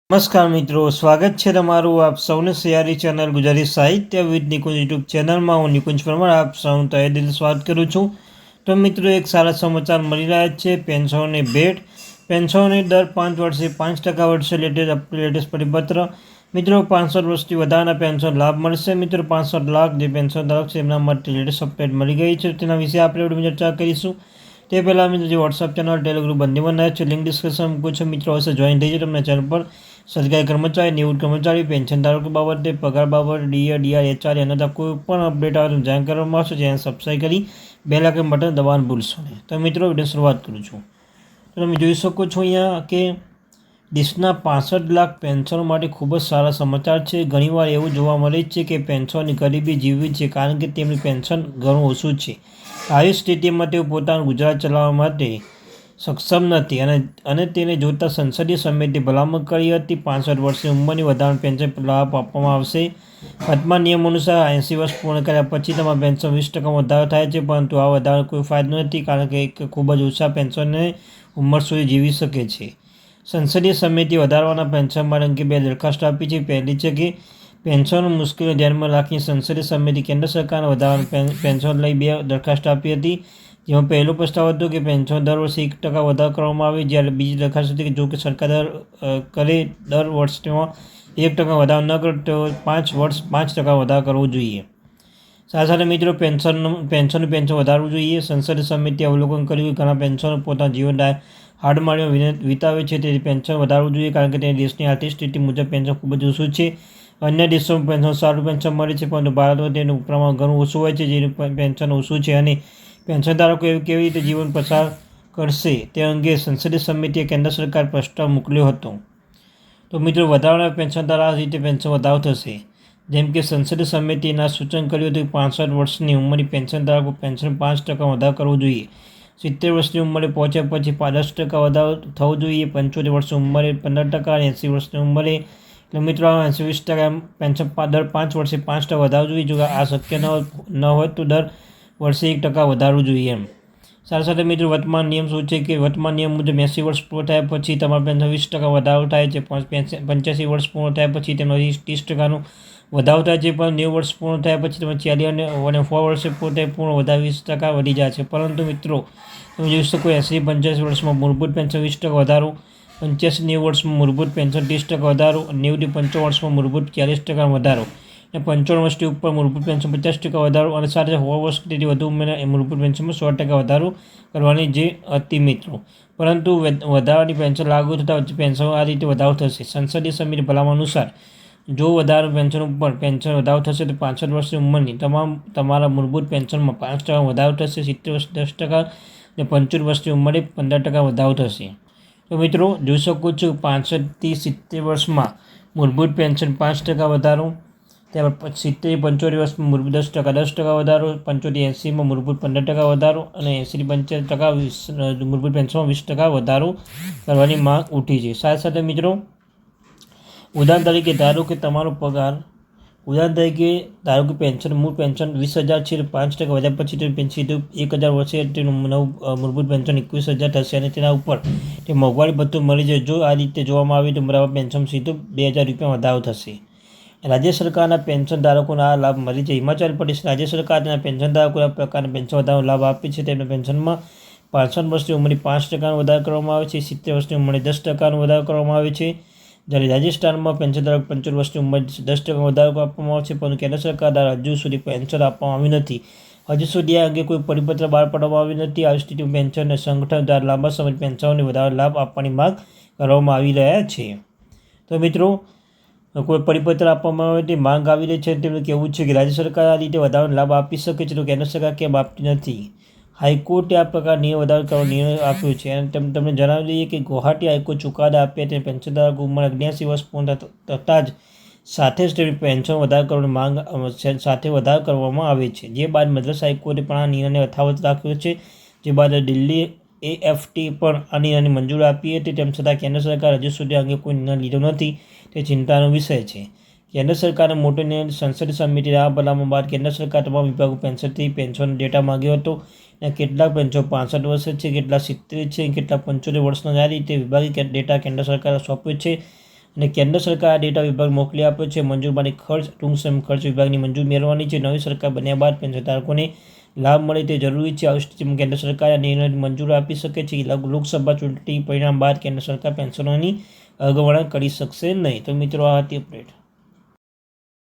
નમસ્કાર મિત્રો, સ્વાગત છે તમારું આપ સૌને સિયારી ચેનલ ગુજરાતી સાહિત્ય વિદ નિકુંજ યુટ્યુબ ચેનલમાં. હું નિકુંજ પરમાર આપ સૌનું તહે દિલ સ્વાગત કરું છું. તો મિત્રો, એક સારા સમાચાર મળી રહ્યા છે. પેન્શનોની ભેટ. પેન્શનોની દર 5 વર્ષે 5% વધશે. લેટેસ્ટ પરિપત્ર. મિત્રો, 65 વર્ષથી વધારાના પેન્શન લાભ મળશે. મિત્રો, 65 લાખ જે પેન્શન ધારક છે એમના માટે લેટેસ્ટ અપડેટ મળી ગઈ છે. તેના વિશે આપણે ચર્ચા કરીશું. તે પહેલાં મિત્રો, જે વોટ્સઅપ ચેનલ ટેલિગ્રુપ બંને બનાવે છે, લિંક ડિસ્ક્રિપ્શન મૂકું છું. મિત્રો હશે જોઈન થઈ જાય તમને ચેનલ પર. સરકારી કર્મચારી, નિવૃત્ત કર્મચારી, પેન્શન ધારકો બાબતે, પગાર બાબત, ડીઆર, એચઆર એના કોઈ પણ અપડેટ આવે તો જાણ કરવામાં આવશે. ચેનલ સબસ્ક્રાઈબ કરી બેલ આઇકન બટન દબાવવાનું ભૂલશો નહીં. તો મિત્રો, વિડીયો શરૂઆત કરું છું. તો તમે જોઈ શકો છો અહીંયા કે દેશના 65 લાખ પેન્શનો માટે ખૂબ જ સારા સમાચાર છે. ઘણીવાર એવું જોવા મળે છે કે પેન્શનની ગરીબી જીવવી છે કારણ કે તેમની પેન્શન ઘણું ઓછું છે. આવી સ્થિતિમાં તેઓ પોતાનું ગુજરાન ચલાવવા માટે સક્ષમ નથી અને તેને જોતા સંસદીય સમિતિએ ભલામણ કરી હતી. 65 વર્ષની ઉંમરની વધારાનું પેન્શન લાભ આપવામાં આવશે. વર્તમાન નિયમ અનુસાર 80 વર્ષ પૂર્ણ કર્યા પછી તમારા પેન્શન 20% વધારો થાય છે, પરંતુ આ વધારો કોઈ ફાયદો નથી કારણ કે ખૂબ જ ઓછા પેન્શનને ઉંમર સુધી જીવી શકે છે. સંસદીય સમિતિએ વધારવાના પેન્શન માટે અંગે 2 દરખાસ્ત આપી છે. પહેલી છે કે પેન્શનની મુશ્કેલીઓ ધ્યાનમાં રાખીને સંસદીય સમિતિ કેન્દ્ર સરકારને વધારાનું પેન્શન લઈ 2 દરખાસ્ત આપી હતી. જેમાં પહેલો પ્રસ્તાવ હતો કે પેન્શન દર વર્ષે 1% વધારો કરવામાં આવે, જ્યારે બીજી દરખાસ્ત હતી કે જો કે સરકાર દર વર્ષ તેમાં 1% વધારો ન કરે તો 5 વર્ષ 5% વધારો કરવો જોઈએ. સાથે મિત્રો, પેન્શન વધારવું જોઈએ. સંસદીય સમિતિએ અવલોકન કર્યું કે ઘણા પેન્શનરો પોતાના જીવન હાડમાળીમાં વિતાવે છે, તેથી પેન્શન વધારવું જોઈએ કારણ કે તેની દેશની આર્થિક સ્થિતિ મુજબ પેન્શન ખૂબ જ ઓછું છે. અન્ય દેશોમાં પેન્શન સારું પેન્શન મળે છે, પરંતુ ભારતમાં તેનું પ્રમાણ ઘણું ઓછું હોય છે. જેનું પેન્શન ઓછું છે અને પેન્શનધારકો કેવી રીતે જીવન પસાર કરશે તે અંગે સંસદીય સમિતિએ કેન્દ્ર સરકાર પ્રસ્તાવ મોકલ્યો હતો. તો મિત્રો, વધારાના પેન્શનધારક આ રીતે પેન્શન વધારો થશે. જેમ કે સંસદીય સમિતિના સૂચન કર્યું હતું કે 65 વર્ષની ઉંમરની પેન્શનધારકો પેન્શન 5% વધારો કરવો જોઈએ. 70 વર્ષની ઉંમરે પહોંચ્યા પછી 10% વધારો થવો જોઈએ. 75 વર્ષની ઉંમરે 15% અને 80 વર્ષની ઉંમરે એટલે મિત્રો 80-20% પેન્શન દર 5 વર્ષે 5% વધારવું જોઈએ. જો આ શક્ય ન હોય તો દર વર્ષે 1% વધારવું જોઈએ એમ. સાથે મિત્રો, વર્તમાન નિયમ શું છે કે વર્તમાન નિયમ મુજબ 80 વર્ષ પૂર્ણ થયા પછી તમારા પેન્શન 20% વધારો થાય છે. 85 વર્ષ પૂર્ણ થયા પછી તેનો 30%નો વધારો થાય છે. પણ 90 વર્ષ પૂર્ણ થયા પછી તમે 40 અને 4 વર્ષે પૂર્ણ વધારે 20% વધી જાય છે. પરંતુ મિત્રો, તમે જોઈ શકો 80-85 વર્ષમાં મૂળભૂત પેન્શન 20% વધારો, 85-90 વર્ષમાં મૂળભૂત પેન્શન 30% વધારો, 90-55 વર્ષમાં મૂળભૂત 40% વધારો અને 55 વર્ષથી ઉપર મૂળભૂત પેન્શન 50% વધારો અને સાથે 100 વર્ષથી વધુ ઉંમરના મૂળભૂત પેન્શનમાં 100% વધારો કરવાની જે હતી મિત્રો. પરંતુ વધારાની પેન્શન લાગુ થતાં પેન્શન આ રીતે વધારો થશે. સંસદીય સમિતિ ભલામણ અનુસાર જો વધારાનું પેન્શન ઉપર પેન્શન વધારો થશે તો 65 વર્ષની ઉંમરની તમારા મૂળભૂત પેન્શનમાં 5% વધારો થશે. 70 વર્ષ 10% અને 75 વર્ષની ઉંમરે 15% વધારો થશે. તો મિત્રો, જોઈ શકો છો 65થી 70 વર્ષમાં મૂળભૂત પેન્શન 5% વધારો, ત્યારબાદ 70-75 વર્ષમાં મૂળભૂત 10% વધારો, 75-80માં મૂળભૂત 15% વધારો અને 80-85% મૂળભૂત પેન્શનમાં 20% વધારો કરવાની માંગ ઉઠી છે. સાથે મિત્રો, ઉદાહરણ તરીકે ધારો કે તમારો પગાર પેન્શન મૂળ પેન્શન 20,000 છે, 5% વધ્યા પછી તે સીધું 1,000 વર્ષે તેનું નવું મૂળભૂત પેન્શન 21,000 થશે અને તેના ઉપર તે મોંઘવારી ભથ્થું મળી જાય. જો આ રીતે જોવામાં આવે તો બરાબર પેન્શન સીધું 2,000 રૂપિયા વધારો થશે. રાજ્ય સરકારના પેન્શન ધારકોને આ લાભ મળી છે. હિમાચલ પ્રદેશ રાજ્ય સરકાર તેના પેન્શન ધારકોને આ પ્રકારના પેન્શન વધારવાનો લાભ આપે છે. તેમના પેન્શનમાં 65 વર્ષની ઉંમરે 5%નો વધારો કરવામાં આવે છે. 70 વર્ષની ઉંમરે 10%નો વધારો કરવામાં આવે છે. જ્યારે રાજસ્થાનમાં પેન્શન ધારક 75 વર્ષની ઉંમરે 10% વધારો આપવામાં આવે છે, પરંતુ કેન્દ્ર સરકાર દ્વારા હજુ સુધી પેન્શન આપવામાં આવી નથી. હજુ સુધી આ અંગે કોઈ પરિપત્ર બહાર પાડવામાં આવી નથી. આવી સ્થિતિમાં પેન્શન સંગઠન દ્વારા લાંબા સમય પેન્શનોને વધારે લાભ આપવાની માંગ કરવામાં આવી રહ્યા છે. તો મિત્રો, કોઈ પરિપત્ર આપવામાં આવે તે માંગ આવી રહી છે. તેમનું કહેવું છે કે રાજ્ય સરકાર આ રીતે વધારાનો લાભ આપી શકે છે તો કેન્દ્ર સરકાર કેમ આપતી નથી. હાઈકોર્ટે આ પ્રકાર નિયમ વધારો કરવાનો નિર્ણય આપ્યો છે અને તમને જણાવી દઈએ કે ગુવાહાટી હાઈકોર્ટ ચુકાદા આપ્યા તે પેન્શનધારકો ઉંમર 79 વર્ષ પૂર્ણ થતાં જ સાથે જ તેની પેન્શન વધારો કરવાની માંગ સાથે વધારો કરવામાં આવે છે. જે બાદ મદ્રાસ હાઈકોર્ટે પણ આ નિર્ણયને યથાવત રાખ્યો છે. જે બાદ દિલ્હી AFT પણ આ નિર્ણયને મંજૂરી આપી હતી. તેમ છતાં કેન્દ્ર સરકાર હજુ સુધી અંગે કોઈ નિર્ણય લીધો નથી. તે ચિંતાનો વિષય છે. કેન્દ્ર સરકારનો મોટો નિર્ણય. સંસદીય સમિતિએ આ ભલામણ બાદ કેન્દ્ર સરકાર તમામ વિભાગો પેન્શન ડેટા માંગ્યો હતો. કેટલાક પેન્શન 65 વર્ષ છે, કેટલાક 70 છે, કેટલાક 75 વર્ષના. આ રીતે વિભાગીય ડેટા કેન્દ્ર સરકારે સોંપ્યો છે અને કેન્દ્ર સરકાર આ ડેટા વિભાગ મોકલી આપ્યો છે. મંજૂર માટે ખર્ચ ટૂંક સમય ખર્ચ વિભાગની મંજૂરી મેળવવાની છે. નવી સરકાર બન્યા બાદ પેન્શનધારકોને લાભ મળે તે જરૂરી છે. આવી સ્થિતિમાં કેન્દ્ર સરકાર આ નિર્ણયને મંજૂરી આપી શકે છે. લોકસભા ચૂંટણી પરિણામ બાદ કેન્દ્ર સરકાર પેન્શનોની અગવડતા કરી શકશે નહીં. તો મિત્રો આ હતી અપડેટ.